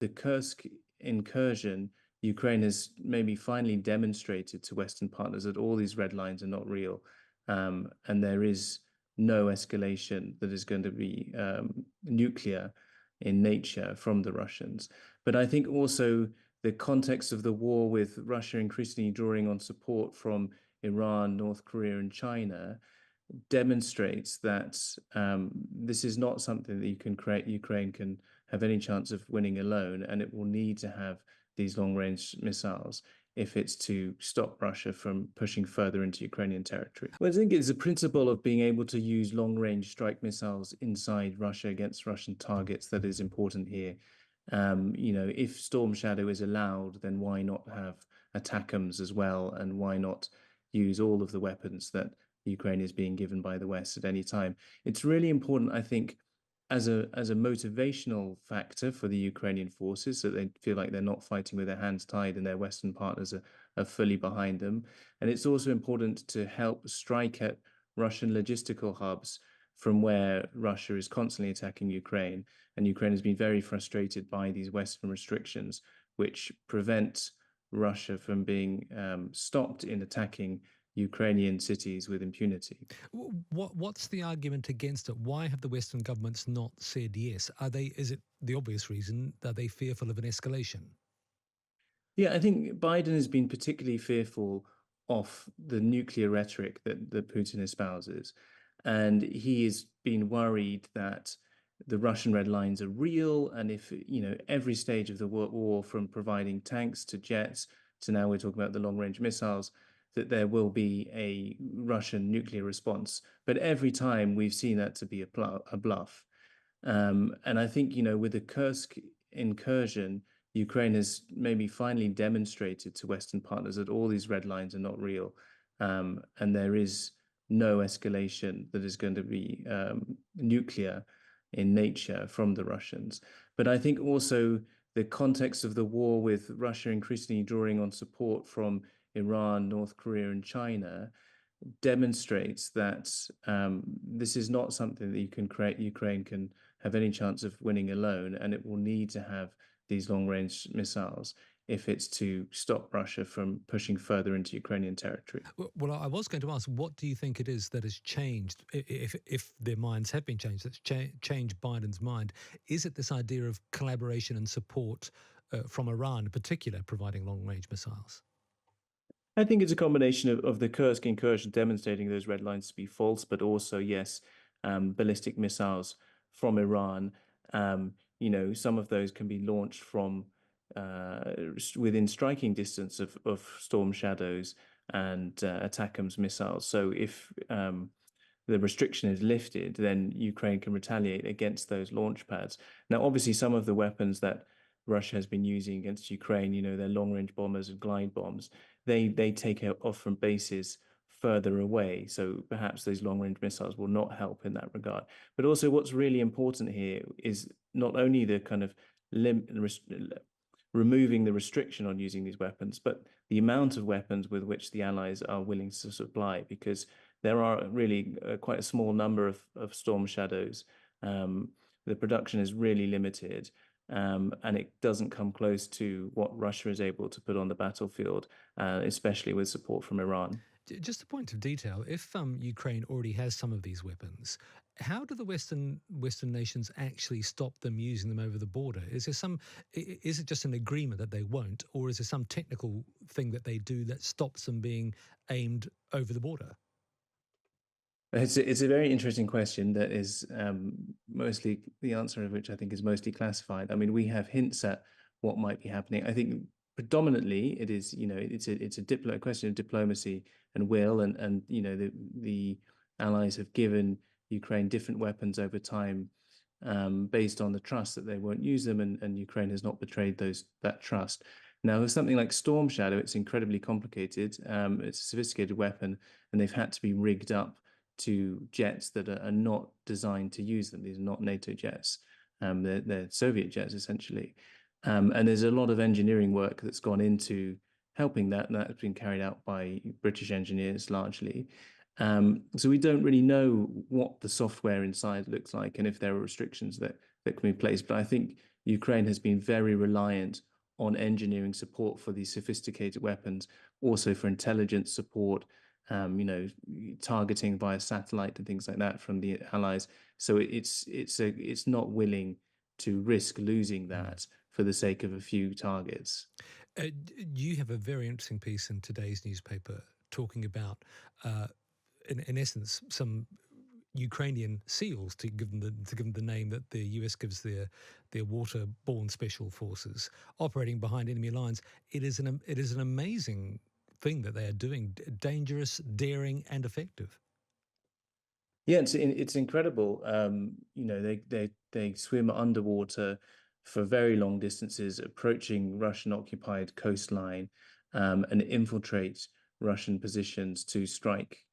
the Kursk incursion, Ukraine has maybe finally demonstrated to Western partners that all these red lines are not real, and there is no escalation that is going to be nuclear in nature from the Russians. But I think also the context of the war, with Russia increasingly drawing on support from Iran, North Korea, and China, demonstrates that this is not something that Ukraine can have any chance of winning alone, and it will need to have these long-range missiles if it's to stop Russia from pushing further into Ukrainian territory. Well, I think it's a principle of being able to use long-range strike missiles inside Russia against Russian targets that is important here. If Storm Shadow is allowed, then why not have ATACMS as well, and why not use all of the weapons that Ukraine is being given by the West at any time? It's really important, I think, as a motivational factor for the Ukrainian forces, so they feel like they're not fighting with their hands tied and their Western partners are fully behind them. And it's also important to help strike at Russian logistical hubs from where Russia is constantly attacking Ukraine. And Ukraine has been very frustrated by these Western restrictions, which prevent Russia from being stopped in attacking Ukrainian cities with impunity. What's the argument against it? Why have the Western governments not said yes? Is it the obvious reason that they fearful of an escalation? Yeah, I think Biden has been particularly fearful of the nuclear rhetoric that Putin espouses. And he has been worried that the Russian red lines are real. And if, every stage of the war, from providing tanks to jets to now we're talking about the long-range missiles, that there will be a Russian nuclear response. But every time we've seen that to be a bluff. And I think, with the Kursk incursion, Ukraine has maybe finally demonstrated to Western partners that all these red lines are not real, and there is no escalation that is going to be nuclear in nature from the Russians. But I think also the context of the war, with Russia increasingly drawing on support from Iran, North Korea, and China, demonstrates that this is not something that Ukraine can have any chance of winning alone, and it will need to have these long-range missiles if it's to stop Russia from pushing further into Ukrainian territory. Well, I was going to ask, what do you think it is that has changed, if their minds have been changed, that's changed Biden's mind? Is it this idea of collaboration and support from Iran in particular, providing long-range missiles? I think it's a combination of the Kursk incursion demonstrating those red lines to be false, but also, yes, ballistic missiles from Iran. Some of those can be launched from within striking distance of Storm Shadows and ATACMS missiles. So if the restriction is lifted, then Ukraine can retaliate against those launch pads. Now, obviously, some of the weapons that Russia has been using against Ukraine, their long-range bombers and glide bombs, they take it off from bases further away. So perhaps those long-range missiles will not help in that regard. But also, what's really important here is not only the kind of removing the restriction on using these weapons, but the amount of weapons with which the Allies are willing to supply, because there are really quite a small number of Storm Shadows. The production is really limited. And it doesn't come close to what Russia is able to put on the battlefield, especially with support from Iran. Just a point of detail: if Ukraine already has some of these weapons, how do the Western nations actually stop them using them over the border? Is it just an agreement that they won't, or is there some technical thing that they do that stops them being aimed over the border? It's a very interesting question that is mostly the answer of which I think is mostly classified. I mean, we have hints at what might be happening. I think predominantly it is, it's a question of diplomacy and will, and the Allies have given Ukraine different weapons over time based on the trust that they won't use them, and Ukraine has not betrayed that trust. Now, with something like Storm Shadow, it's incredibly complicated. It's a sophisticated weapon, and they've had to be rigged up to jets that are not designed to use them. These are not NATO jets. They're Soviet jets, essentially. And there's a lot of engineering work that's gone into helping that, and that's been carried out by British engineers largely. So we don't really know what the software inside looks like and if there are restrictions that can be placed. But I think Ukraine has been very reliant on engineering support for these sophisticated weapons, also for intelligence support, targeting via satellite and things like that from the allies. So it's not willing to risk losing Mm. that for the sake of a few targets. You have a very interesting piece in today's newspaper talking about, in essence, some Ukrainian SEALs, to give them the name that the US gives their waterborne special forces, operating behind enemy lines. It is an amazing thing that they are doing, dangerous, daring, and effective. Yeah, it's incredible. They swim underwater for very long distances, approaching Russian occupied coastline, and infiltrate Russian positions to strike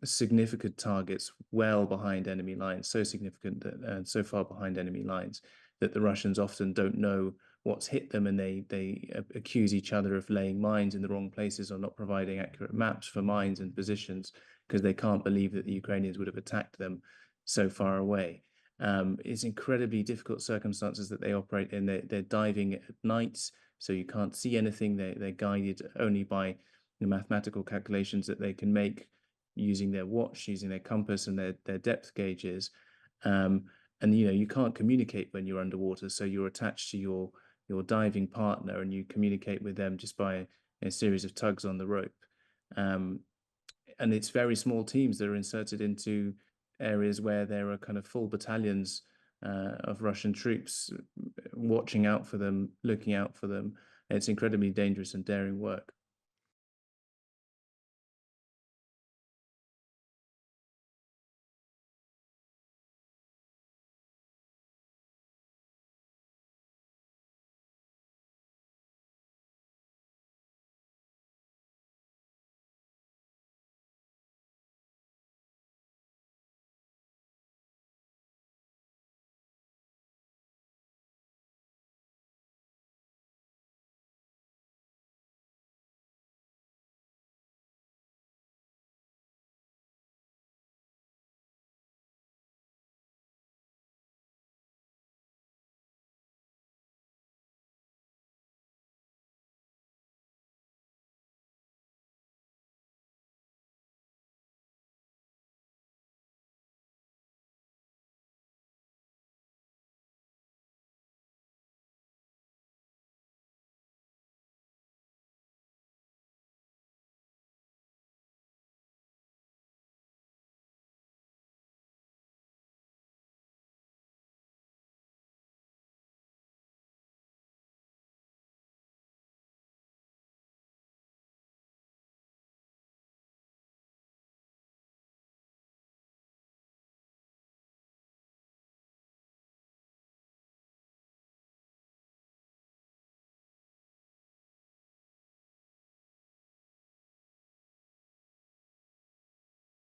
significant targets well behind enemy lines, so significant that so far behind enemy lines that the Russians often don't know what's hit them, and they accuse each other of laying mines in the wrong places or not providing accurate maps for mines and positions because they can't believe that the Ukrainians would have attacked them so far away. It's incredibly difficult circumstances that they operate in. They're diving at nights, so you can't see anything. They're guided only by the mathematical calculations that they can make using their watch, using their compass and their depth gauges. And you can't communicate when you're underwater, so you're attached to your diving partner and you communicate with them just by a series of tugs on the rope. Um, and it's very small teams that are inserted into areas where there are kind of full battalions of Russian troops watching out for them, looking out for them. It's incredibly dangerous and daring work.